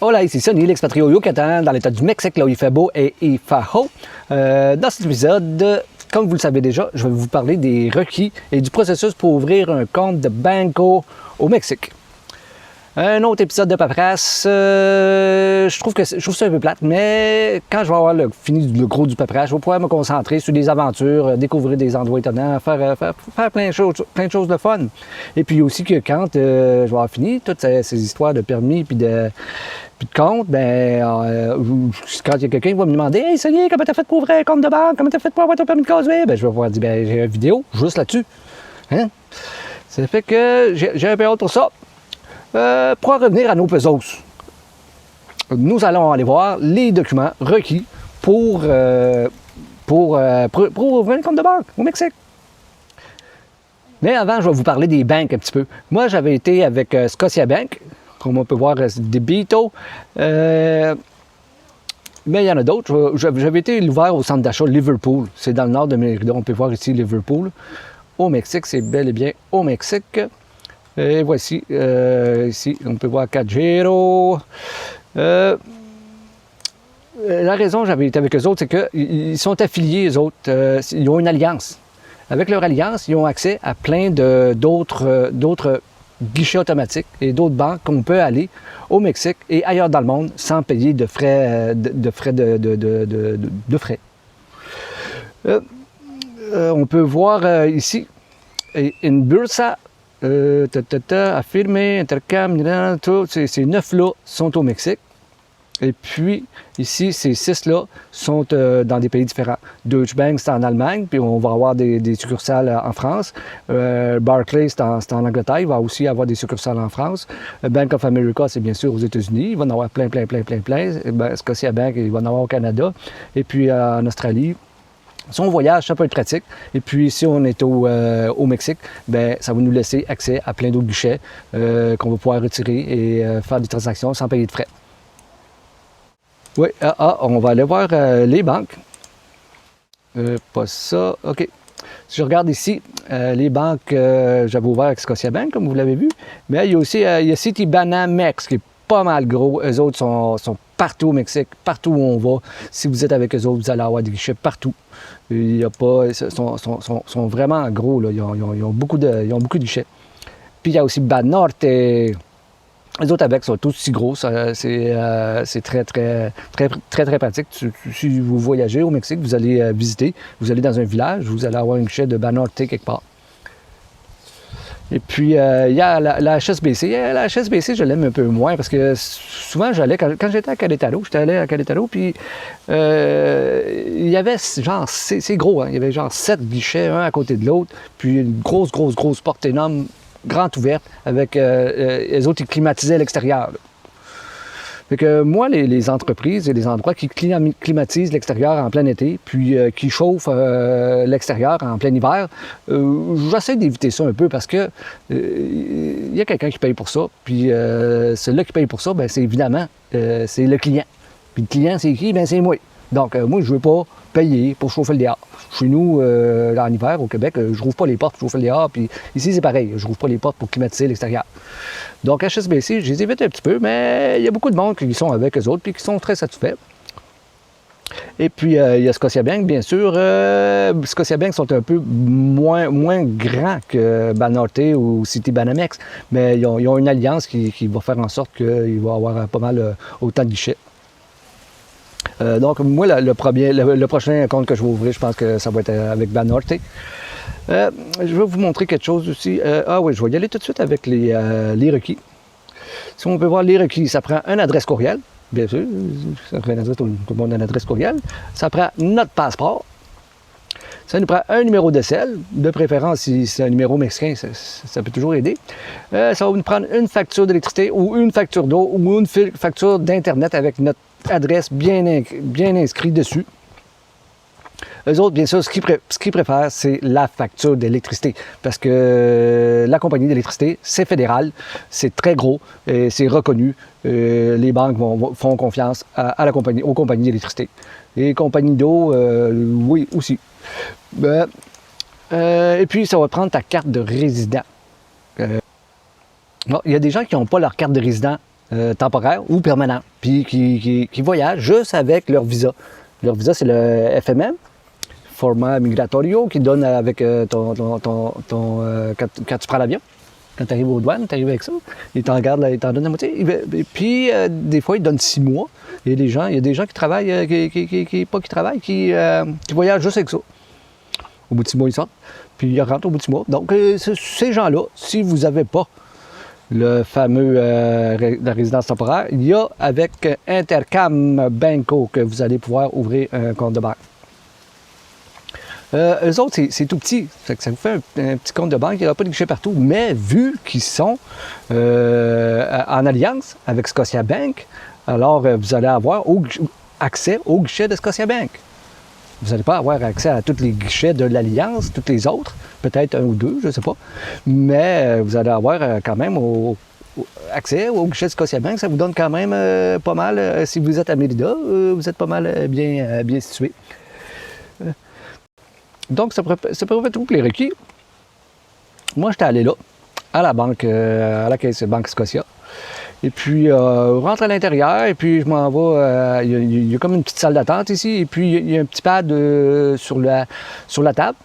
Hola, ici Sonny, l'expatrié au Yucatan, dans l'état du Mexique, là où il fait beau et il fait haut. Dans cet épisode, comme vous le savez déjà, je vais vous parler des requis et du processus pour ouvrir un compte de banco au Mexique. Un autre épisode de paperasse, je trouve ça un peu plate, mais quand je vais avoir fini le gros du paperasse, je vais pouvoir me concentrer sur des aventures, découvrir des endroits étonnants, faire plein de choses de fun. Et puis aussi que quand je vais avoir fini toutes ces histoires de permis puis de compte, quand il y a quelqu'un qui va me demander « Hey, Sonny, comment t'as fait pour ouvrir un compte de banque? Comment t'as fait pour avoir ton permis de conduire? » Je vais pouvoir dire « J'ai une vidéo juste là-dessus. Hein? » Ça fait que j'ai un peu hâte pour ça. Pour en revenir à nos pesos, nous allons aller voir les documents requis pour ouvrir un compte de banque au Mexique. Mais avant, je vais vous parler des banques un petit peu. Moi, j'avais été avec Scotiabank, comme on peut voir, Debito. Mais il y en a d'autres. J'avais été ouvert au centre d'achat Liverpool. C'est dans le nord de Mérida. On peut voir ici Liverpool. Au Mexique, c'est bel et bien au Mexique. Et voici, ici, on peut voir Cajero. La raison j'avais été avec eux autres, c'est qu'ils sont affiliés, eux autres. Ils ont une alliance. Avec leur alliance, ils ont accès à plein d'autres guichets automatiques et d'autres banques qu'on peut aller au Mexique et ailleurs dans le monde sans payer de frais. On peut voir ici une Bursa. Affirmé, Intercam, tout, ces 9-là sont au Mexique. Et puis, ici, ces 6-là sont dans des pays différents. Deutsche Bank, c'est en Allemagne, puis on va avoir des succursales en France. Barclays, c'est en Angleterre, il va aussi avoir des succursales en France. Bank of America, c'est bien sûr aux États-Unis. Il va en avoir plein. Scotiabank, il va en avoir au Canada. Et puis, en Australie. Si on voyage, ça peut être pratique. Et puis, si on est au Mexique, ça va nous laisser accès à plein d'autres guichets qu'on va pouvoir retirer et faire des transactions sans payer de frais. Oui, on va aller voir les banques. Pas ça. OK. Si je regarde ici, les banques, j'avais ouvert avec Scotiabank, comme vous l'avez vu. Mais il y a aussi il y a Citibanamex, qui est pas mal gros. Eux autres sont partout au Mexique, partout où on va. Si vous êtes avec eux autres, vous allez avoir des guichets partout. Il y a pas, ils sont vraiment gros, là. Ils ont beaucoup de guichets. Puis il y a aussi Banorte. Les autres avec sont aussi gros. C'est très pratique. Si vous voyagez au Mexique, vous allez visiter, vous allez dans un village, vous allez avoir un guichet de Banorte quelque part. Et puis, il y a la HSBC. La HSBC, je l'aime un peu moins parce que souvent, j'allais, quand j'étais à Querétaro, puis il y avait genre, c'est gros, hein, il y avait genre 7 guichets, un à côté de l'autre, puis une grosse porte énorme, grande ouverte, avec les autres, ils climatisaient à l'extérieur. Fait que moi, les entreprises et les endroits qui climatisent l'extérieur en plein été, puis qui chauffent l'extérieur en plein hiver, j'essaie d'éviter ça un peu parce que il y a quelqu'un qui paye pour ça, puis celui-là qui paye pour ça, c'est évidemment, c'est le client. Puis le client, c'est qui? C'est moi. Donc, moi, je ne veux pas payer pour chauffer le dehors. Chez nous, en hiver, au Québec, je rouvre pas les portes pour chauffer le dehors. Puis ici, c'est pareil. Je rouvre pas les portes pour climatiser l'extérieur. Donc, HSBC, je les évite un petit peu, mais il y a beaucoup de monde qui sont avec eux autres puis qui sont très satisfaits. Et puis, il y a Scotiabank, bien sûr. Scotiabank sont un peu moins grands que Banorte ou Citibanamex, mais ils ont une alliance qui va faire en sorte qu'il va y avoir pas mal autant de guichets. Donc, moi, le prochain compte que je vais ouvrir, je pense que ça va être avec Banorte. Je vais vous montrer quelque chose aussi. Oui, je vais y aller tout de suite avec les requis. Si on peut voir les requis, ça prend une adresse courriel, bien sûr. Ça prend tout le monde a une adresse courriel. Ça prend notre passeport. Ça nous prend un numéro de sel, de préférence si c'est un numéro mexicain, ça peut toujours aider. Ça va nous prendre une facture d'électricité ou une facture d'eau ou une facture d'Internet avec notre adresse bien inscrite dessus. Eux autres, bien sûr, ce qu'ils préfèrent, c'est la facture d'électricité. Parce que la compagnie d'électricité, c'est fédéral, c'est très gros, et c'est reconnu. Les banques font confiance aux compagnies d'électricité. Les compagnies d'eau, oui, aussi. Et puis, ça va prendre ta carte de résident. Il y a des gens qui n'ont pas leur carte de résident temporaire ou permanent, puis qui voyagent juste avec leur visa. Leur visa, c'est le FMM, Forma Migratorio, qui donne avec quand tu prends l'avion. Quand tu arrives aux douanes, tu arrives avec ça, ils t'en gardent, ils t'en donnent la moitié. Et puis, des fois, ils donnent 6 mois. Il y a des gens qui travaillent, qui voyagent juste avec ça. Au bout de 6 mois, ils sortent, puis ils rentrent au bout de 6 mois. Donc, ces gens-là, si vous n'avez pas le fameux la résidence temporaire, il y a avec Intercam Banco que vous allez pouvoir ouvrir un compte de banque. Eux autres, c'est tout petit. Ça vous fait un petit compte de banque. Il n'y aura pas de guichet partout. Mais vu qu'ils sont en alliance avec Scotiabank, alors vous allez avoir accès au guichet de Scotiabank. Vous n'allez pas avoir accès à tous les guichets de l'Alliance, tous les autres, peut-être un ou deux, je ne sais pas. Mais vous allez avoir quand même accès au guichet de Scotiabank. Ça vous donne quand même pas mal, si vous êtes à Mérida, vous êtes pas mal bien situé. Donc, ça pourrait faire tous les requis. Moi, j'étais allé là, à la banque, à la caisse Banque Scotia. Et puis, rentre à l'intérieur, et puis je m'en vais. Il y a comme une petite salle d'attente ici, et puis il y a un petit pad sur la table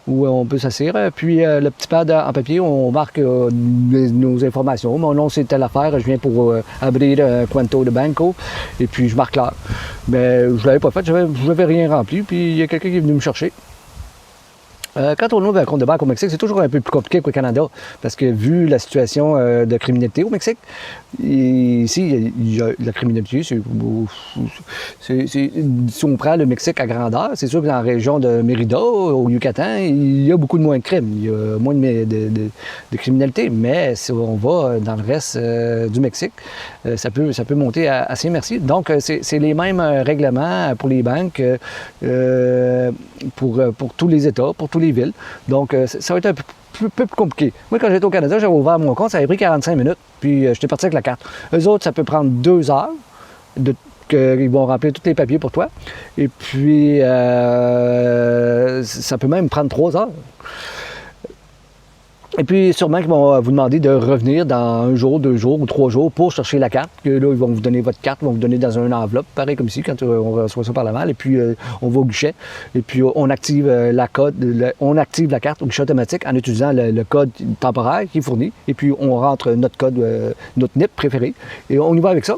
où on peut s'asseoir. Puis le petit pad en papier, on marque nos informations. Mon nom, c'est telle affaire, je viens pour abrir un Cuento de Banco, et puis je marque l'heure. Mais je ne l'avais pas fait, je n'avais rien rempli, puis il y a quelqu'un qui est venu me chercher. Quand on ouvre un compte de banque au Mexique, c'est toujours un peu plus compliqué qu'au Canada, parce que vu la situation de criminalité au Mexique, ici, il y a la criminalité, si on prend le Mexique à grandeur, c'est sûr que dans la région de Mérida, au Yucatan, il y a beaucoup de moins de crimes, il y a moins de criminalité, mais si on va dans le reste du Mexique, ça peut monter assez merci. Donc, c'est les mêmes règlements pour les banques, pour tous les États, pour tous les villes. Donc, ça va être un peu plus compliqué. Moi, quand j'étais au Canada, j'avais ouvert mon compte, ça avait pris 45 minutes, puis j'étais parti avec la carte. Eux autres, ça peut prendre 2 heures, ils vont remplir tous les papiers pour toi, et puis ça peut même prendre 3 heures. Et puis, sûrement qu'ils vont vous demander de revenir dans 1 jour, 2 jours ou 3 jours pour chercher la carte. Que là, ils vont vous donner votre carte, ils vont vous donner dans une enveloppe, pareil comme ici, quand on reçoit ça par la malle. Et puis, on va au guichet. Et puis, on active la carte au guichet automatique en utilisant le code temporaire qui est fourni. Et puis, on rentre notre code, notre NIP préféré. Et on y va avec ça.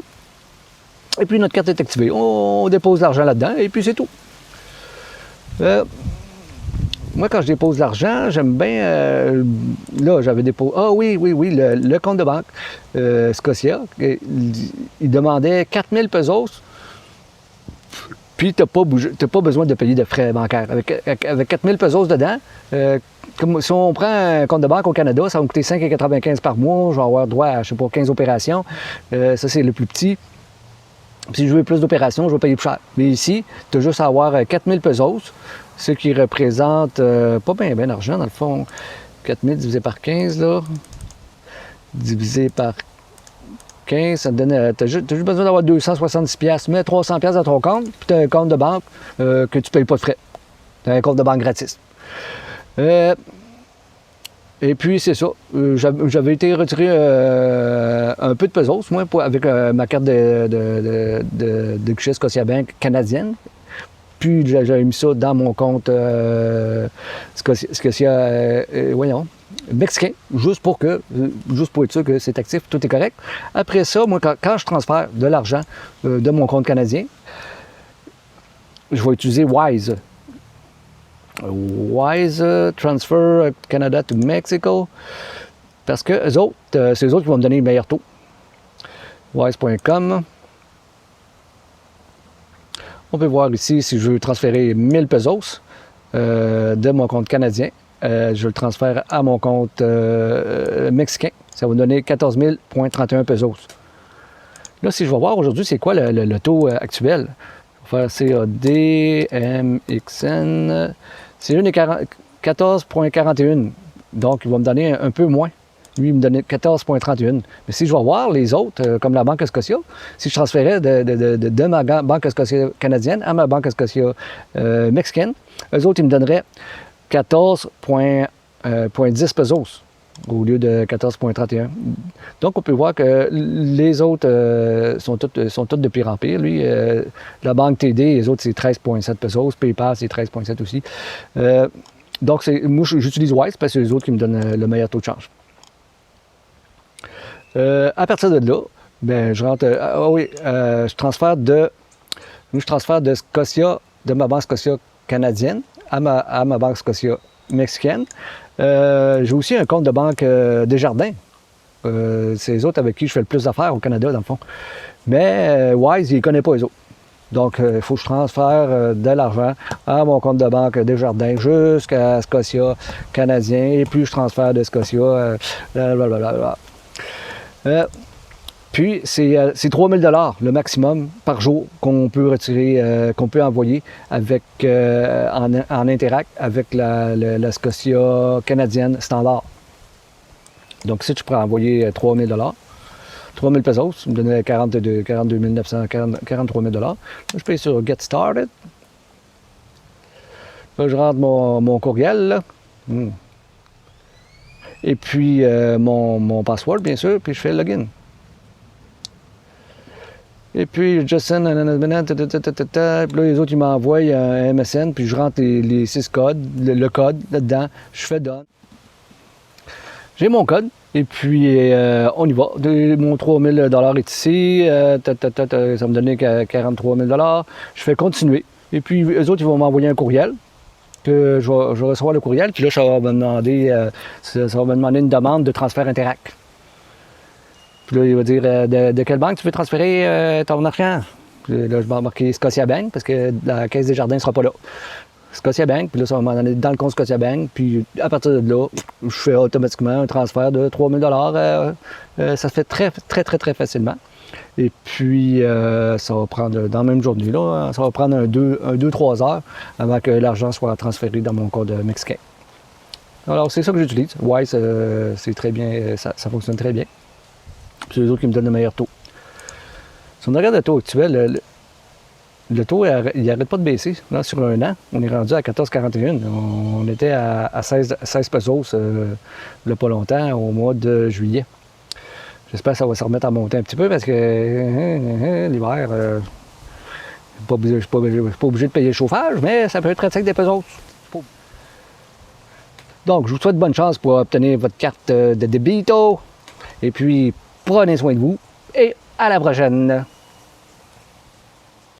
Et puis, notre carte est activée. On dépose l'argent là-dedans. Et puis, c'est tout. Moi, quand je dépose l'argent, j'aime bien... là, j'avais déposé... Ah oui, le compte de banque Scotia, il demandait 4000 pesos, puis tu n'as pas besoin de payer de frais bancaires. Avec 4000 pesos dedans, comme si on prend un compte de banque au Canada, ça va me coûter 5,95 par mois, je vais avoir droit à, je sais pas, 15 opérations. Ça, c'est le plus petit. Si je veux plus d'opérations, je vais payer plus cher. Mais ici, tu as juste à avoir 4000 pesos, ce qui représente pas bien d'argent, dans le fond. 4000 divisé par 15, là. Divisé par 15, ça te donne... Tu as juste besoin d'avoir 270 $. Tu mets 300 $ dans ton compte, puis tu as un compte de banque que tu ne payes pas de frais. Tu as un compte de banque gratis. Et puis, c'est ça. J'avais été retirer un peu de pesos, moi, avec ma carte de guichet Scotiabank canadienne. Puis, j'avais mis ça dans mon compte mexicain, juste pour être sûr que c'est actif, tout est correct. Après ça, moi, quand je transfère de l'argent de mon compte canadien, je vais utiliser Wise. Wise Transfer Canada to Mexico, parce que eux autres, c'est eux autres qui vont me donner le meilleur taux. Wise.com. On peut voir ici si je veux transférer 1000 pesos de mon compte canadien. Je le transfère à mon compte mexicain. Ça va me donner 14 000,31 pesos. Là, si je vais voir aujourd'hui, c'est quoi le taux actuel? On va faire CAD, MXN. C'est 14,41. Donc, il va me donner un peu moins. Lui, il me donnait 14,31. Mais si je vais voir les autres, comme la Banque Scotia, si je transférais de ma Banque Scotia canadienne à ma Banque Scotia mexicaine, eux autres, ils me donneraient 14,10 pesos. au lieu de 14,31. Donc, on peut voir que les autres sont toutes de pire en pire. Lui, la banque TD, les autres, c'est 13,7 pesos. PayPal, c'est 13,7 aussi. Donc, moi, j'utilise Wise parce que c'est les autres qui me donnent le meilleur taux de change. À partir de là, ben, je rentre. Je transfère de Scotia, de ma banque Scotia canadienne à ma banque Scotia mexicaine. J'ai aussi un compte de banque Desjardins. C'est les autres avec qui je fais le plus d'affaires au Canada, dans le fond. Mais Wise, il ne connaît pas les autres. Donc, il faut que je transfère de l'argent à mon compte de banque Desjardins jusqu'à Scotia canadien. Et puis, je transfère de Scotia. Blablabla. Puis, c'est 3 000 $ le maximum par jour qu'on peut retirer, qu'on peut envoyer avec, en Interac avec la Scotia canadienne standard. Donc, si tu pourrais envoyer 3 000 $, 3 000 pesos, ça me donnait 42 900, 43 000 $. Là, je paye sur Get Started. Là, je rentre mon courriel. Là. Et puis, mon password, bien sûr, puis je fais login. Et puis, Justin, puis là, les autres, ils m'envoient un MSN, puis je rentre les 6 codes, le code là-dedans, je fais done. J'ai mon code, et puis on y va. Mon 3 000 $ est ici, ça me donnait 43 000 $. Je fais continuer. Et puis, eux autres, ils vont m'envoyer un courriel, que je vais recevoir le courriel, puis là, ça va me demander une demande de transfert Interac. Puis là, il va dire de quelle banque tu veux transférer ton argent? Puis là, je vais marquer Scotiabank parce que la Caisse des Jardins ne sera pas là. Scotiabank, puis là, ça va m'en aller dans le compte Scotiabank. Puis à partir de là, je fais automatiquement un transfert de 3 000 $. Ça se fait très facilement. Et puis, ça va prendre, dans la même journée, là, ça va prendre un 2-3 heures avant que l'argent soit transféré dans mon compte mexicain. Alors, c'est ça que j'utilise. Wise, c'est très bien, ça fonctionne très bien. C'est les autres qui me donnent le meilleur taux. Si on regarde le taux actuel, le taux, il n'arrête pas de baisser. Là, sur un an, on est rendu à 14,41. On était à 16 pesos il n'y a pas longtemps, au mois de juillet. J'espère que ça va se remettre à monter un petit peu parce que l'hiver, je ne suis pas obligé de payer le chauffage, mais ça peut être 35 des pesos. Donc, je vous souhaite bonne chance pour obtenir votre carte de débito. Et puis, prenez soin de vous et à la prochaine!